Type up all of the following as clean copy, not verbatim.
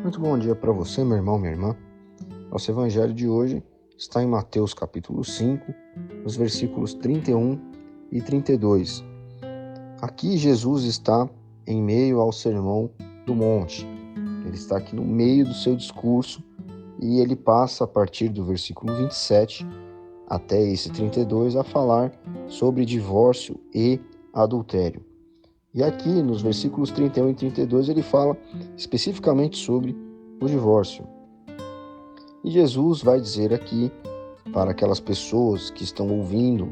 Muito bom dia para você, meu irmão, minha irmã. Nosso evangelho de hoje está em Mateus capítulo 5, nos versículos 31 e 32. Aqui Jesus está em meio ao Sermão do Monte. Ele está aqui no meio do seu discurso e ele passa a partir do versículo 27 até esse 32 a falar sobre divórcio e adultério. E aqui nos versículos 31 e 32 ele fala especificamente sobre o divórcio. E Jesus vai dizer aqui para aquelas pessoas que estão ouvindo,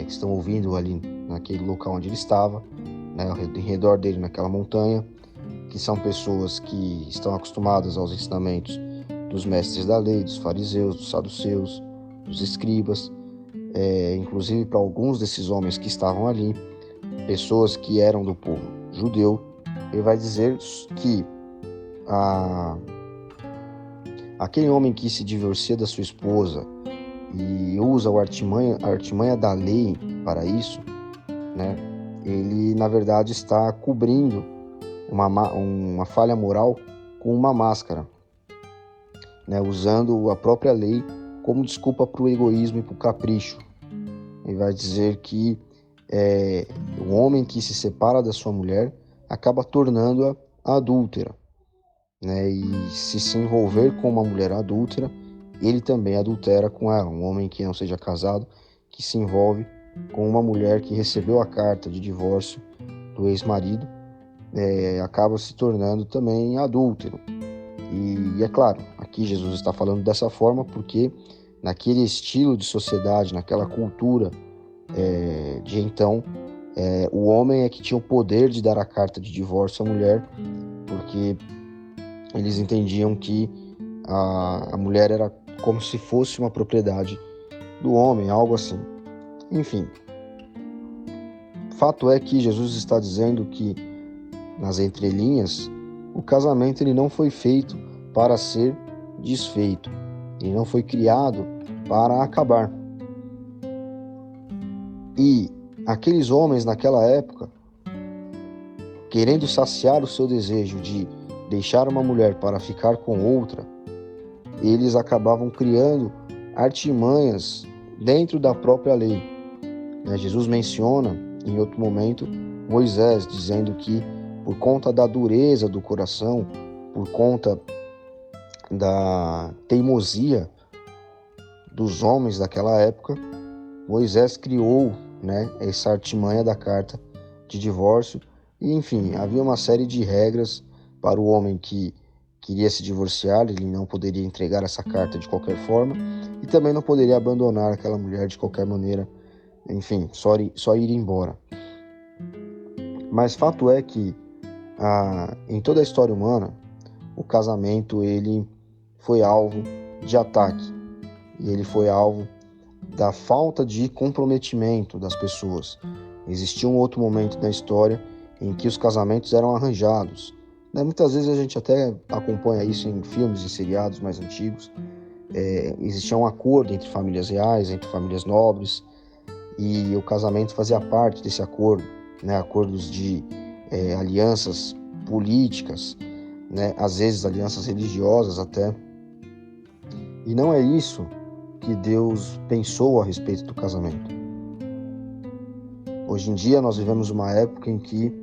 que estão ouvindo ali naquele local onde ele estava, em redor dele naquela montanha, que são pessoas que estão acostumadas aos ensinamentos dos mestres da lei, dos fariseus, dos saduceus, dos escribas, inclusive para alguns desses homens que estavam ali, pessoas que eram do povo judeu. Ele vai dizer que aquele homem que se divorcia da sua esposa e usa a artimanha da lei para isso, ele na verdade está cobrindo uma falha moral com uma máscara, usando a própria lei como desculpa para o egoísmo e para o capricho. Ele vai dizer que o homem que se separa da sua mulher acaba tornando-a adúltera, e se envolver com uma mulher adúltera, ele também adultera com ela. Um homem que não seja casado, que se envolve com uma mulher que recebeu a carta de divórcio do ex-marido, acaba se tornando também adúltero. E é claro, aqui Jesus está falando dessa forma porque naquele estilo de sociedade, naquela cultura de então, o homem é que tinha o poder de dar a carta de divórcio à mulher, porque eles entendiam que a mulher era como se fosse uma propriedade do homem, algo assim. Enfim, fato é que Jesus está dizendo que, nas entrelinhas, o casamento ele não foi feito para ser desfeito. Ele não foi criado para acabar. E aqueles homens naquela época, querendo saciar o seu desejo de deixar uma mulher para ficar com outra, eles acabavam criando artimanhas dentro da própria lei. Jesus menciona, em outro momento, Moisés, dizendo que por conta da dureza do coração, por conta da teimosia dos homens daquela época, Moisés criou essa artimanha da carta de divórcio. E, enfim, havia uma série de regras para o homem que queria se divorciar. Ele não poderia entregar essa carta de qualquer forma e também não poderia abandonar aquela mulher de qualquer maneira, enfim, só ir embora. Mas fato é que em toda a história humana, o casamento ele foi alvo de ataque e ele foi alvo da falta de comprometimento das pessoas. Existia um outro momento da história em que os casamentos eram arranjados. Muitas vezes a gente até acompanha isso em filmes e seriados mais antigos. Existia um acordo entre famílias reais, entre famílias nobres, e o casamento fazia parte desse acordo, acordos de alianças políticas, às vezes alianças religiosas até. E não é isso que Deus pensou a respeito do casamento. Hoje em dia nós vivemos uma época em que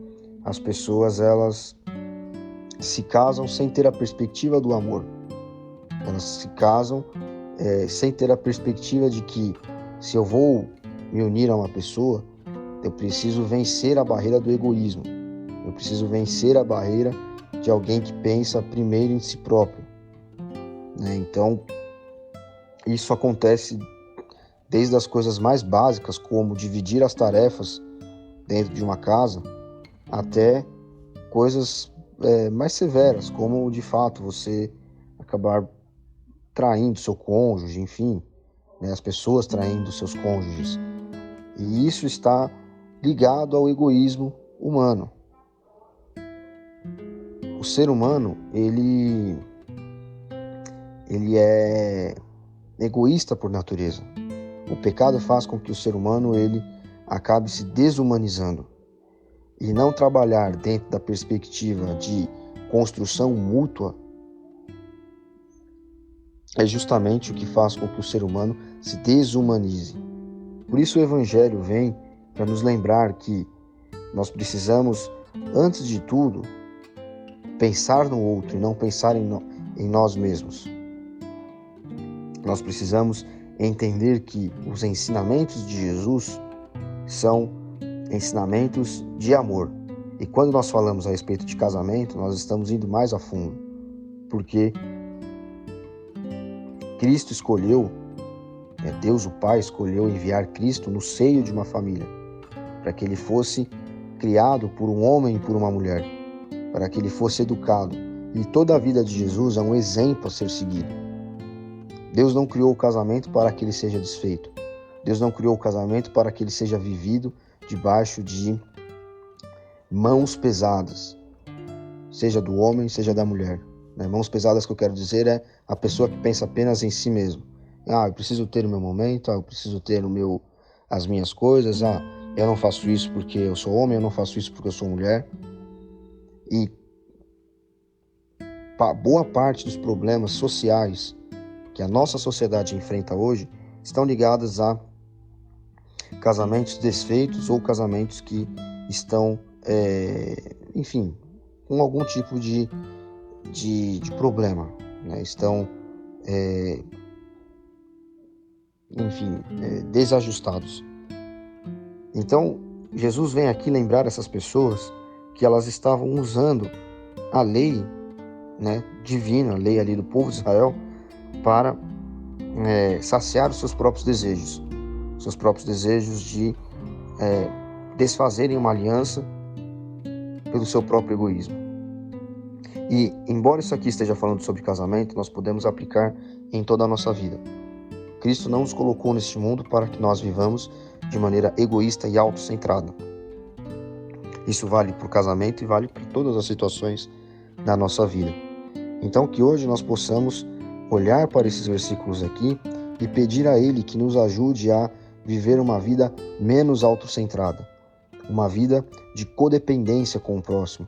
as pessoas elas se casam sem ter a perspectiva do amor. Elas se casam sem ter a perspectiva de que, se eu vou me unir a uma pessoa, eu preciso vencer a barreira do egoísmo. Eu preciso vencer a barreira de alguém que pensa primeiro em si próprio. Então, isso acontece desde as coisas mais básicas, como dividir as tarefas dentro de uma casa, até coisas mais severas, como de fato você acabar traindo seu cônjuge, enfim, as pessoas traindo seus cônjuges. E isso está ligado ao egoísmo humano. O ser humano, ele é egoísta por natureza. O pecado faz com que o ser humano ele acabe se desumanizando. E não trabalhar dentro da perspectiva de construção mútua, é justamente o que faz com que o ser humano se desumanize. Por isso o Evangelho vem para nos lembrar que nós precisamos, antes de tudo, pensar no outro e não pensar em nós mesmos. Nós precisamos entender que os ensinamentos de Jesus são ensinamentos de amor. E quando nós falamos a respeito de casamento, nós estamos indo mais a fundo, porque Cristo escolheu, Deus o Pai escolheu enviar Cristo no seio de uma família, para que ele fosse criado por um homem e por uma mulher, para que ele fosse educado. E toda a vida de Jesus é um exemplo a ser seguido. Deus não criou o casamento para que ele seja desfeito. Deus não criou o casamento para que ele seja vivido debaixo de mãos pesadas, seja do homem, seja da mulher. Mãos pesadas que eu quero dizer é a pessoa que pensa apenas em si mesmo. Eu preciso ter o meu momento, eu preciso ter as minhas coisas, eu não faço isso porque eu sou homem, eu não faço isso porque eu sou mulher. E boa parte dos problemas sociais que a nossa sociedade enfrenta hoje estão ligados a casamentos desfeitos ou casamentos que estão, com algum tipo de problema, estão, desajustados. Então, Jesus vem aqui lembrar essas pessoas que elas estavam usando a lei, divina, a lei ali do povo de Israel, para saciar os seus próprios desejos de desfazerem uma aliança pelo seu próprio egoísmo. E, embora isso aqui esteja falando sobre casamento, nós podemos aplicar em toda a nossa vida. Cristo não nos colocou neste mundo para que nós vivamos de maneira egoísta e autocentrada. Isso vale para o casamento e vale para todas as situações da nossa vida. Então, que hoje nós possamos olhar para esses versículos aqui e pedir a Ele que nos ajude a viver uma vida menos autocentrada, uma vida de codependência com o próximo,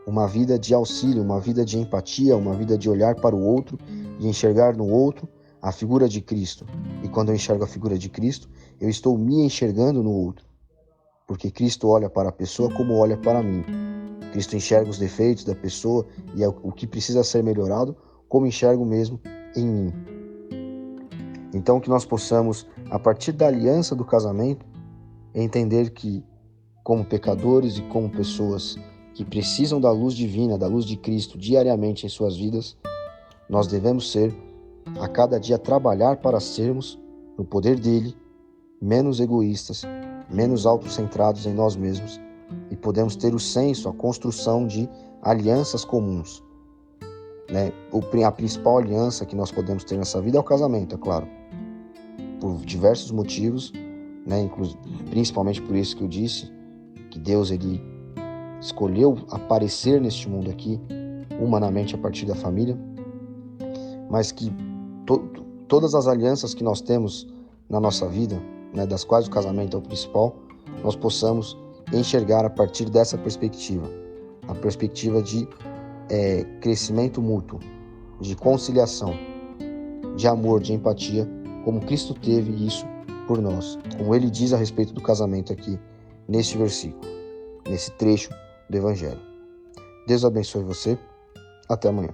uma vida de auxílio, uma vida de empatia, uma vida de olhar para o outro e enxergar no outro a figura de Cristo. E quando eu enxergo a figura de Cristo, eu estou me enxergando no outro, porque Cristo olha para a pessoa como olha para mim. Cristo enxerga os defeitos da pessoa e o que precisa ser melhorado, como enxergo mesmo em mim. Então, que nós possamos, a partir da aliança do casamento, entender que, como pecadores e como pessoas que precisam da luz divina, da luz de Cristo diariamente em suas vidas, nós devemos ser, a cada dia, trabalhar para sermos, no poder dele, menos egoístas, menos autocentrados em nós mesmos, e podemos ter o senso, a construção de alianças comuns. A principal aliança que nós podemos ter nessa vida é o casamento, é claro, por diversos motivos, principalmente por isso que eu disse, que Deus ele escolheu aparecer neste mundo aqui, humanamente a partir da família, mas que todas as alianças que nós temos na nossa vida, das quais o casamento é o principal, nós possamos enxergar a partir dessa perspectiva, a perspectiva de crescimento mútuo, de conciliação, de amor, de empatia, como Cristo teve isso por nós, como ele diz a respeito do casamento aqui, neste versículo, nesse trecho do Evangelho. Deus abençoe você. Até amanhã.